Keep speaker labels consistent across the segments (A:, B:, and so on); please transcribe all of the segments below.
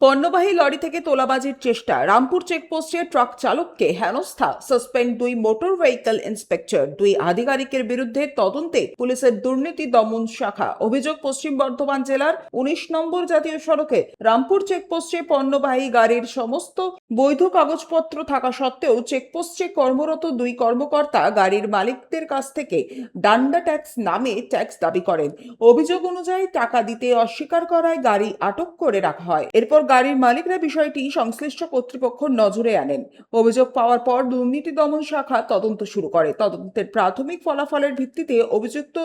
A: পণ্যবাহী লরি থেকে তোলাবাজির চেষ্টা, রামপুর চেকপোস্টে ট্রাক চালককে হেনস্থা, সাসপেন্ড 2 মোটর ভেহিকল ইন্সপেক্টর। 2 আধিকারিকের বিরুদ্ধে তদন্তে পুলিশের দুর্নীতি দমন শাখা। অভিযোগ, পশ্চিম বর্ধমান জেলার 19 নম্বর জাতীয় সড়কে রামপুর চেকপোস্টে পণ্যবাহী গাড়ির সমস্ত বৈধ কাগজপত্র থাকা সত্ত্বেও চেকপোস্টে কর্মরত 2 কর্মকর্তা গাড়ির মালিকদের কাছ থেকে ডান্ডা ট্যাক্স নামে ট্যাক্স দাবি করেন। অভিযোগ অনুযায়ী টাকা দিতে অস্বীকার করায় গাড়ি আটক করে রাখা হয়। এরপর গাড়ির মালিকরা বিষয়টি সংশ্লিষ্ট কর্তৃপক্ষের নজরে আনেন। অভিযোগ পাওয়ার পর দুর্নীতি দমন শাখা তদন্ত শুরু করে। তদন্তের প্রাথমিক ফলাফলের ভিত্তিতে অভিযুক্ত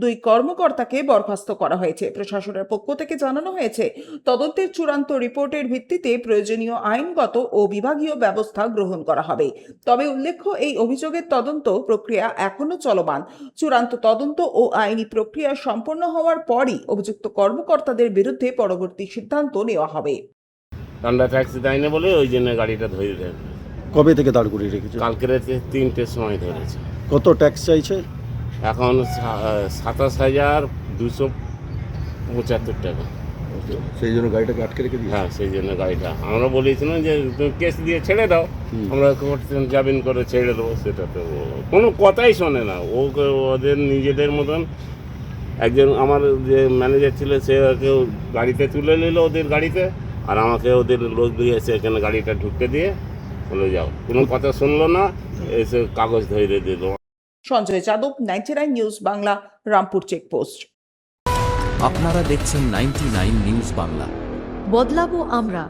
A: 2 কর্মকর্তাকে বরখাস্ত করা হয়েছে। প্রশাসনের পক্ষ থেকে জানানো হয়েছে, তদন্তের চূড়ান্ত রিপোর্টের ভিত্তিতে প্রয়োজনীয় আইনগত ও বিভাগীয় ব্যবস্থা গ্রহণ করা হবে। তবে উল্লেখ্য, এই অভিযোগের তদন্ত প্রক্রিয়া এখনো চলমান। চূড়ান্ত তদন্ত ও আইনি প্রক্রিয়া সম্পন্ন হওয়ার পরই অভিযুক্ত কর্মকর্তাদের বিরুদ্ধে পরবর্তী সিদ্ধান্ত নেওয়া হবে।
B: ডান্ডা ট্যাক্সি দেয়নি বলে ওই জন্য গাড়িটা ধরে দেয়।
C: কবে থেকে দাঁড় করিয়ে রেখেছে?
B: কালকে রাতে 3টের সময় ধরেছে।
C: কত ট্যাক্স চাইছে?
B: এখন 27,275 টাকা।
C: সেই জন্য গাড়িটাকে আটকে রেখে দিয়েছে।
B: হ্যাঁ, সেই জন্য গাড়িটা আমরা বলেছিলাম যে তুমি কেস দিয়ে ছেড়ে দাও, আমরা জামিন করে ছেড়ে দেবো। সেটা তো কোনো কথাই শোনে না। ওদের নিজেদের মতন একজন আমার যে ম্যানেজার ছিল, সে কেউ গাড়িতে তুলে নিল ওদের গাড়িতে, আর আমাকে ওদের লোক দিয়ে এসে এখানে গাড়িটা ঢুকতে দিয়ে বলে যাও, কোনো কথা শুনলো না, এসে কাগজ ধরে দিল।
A: Sanjay Yadav, 99 news Bangla, Rampur checkpost.
D: আপনারা দেখছেন 99 নিউজ বাংলা।
E: বদলাবো আমরা।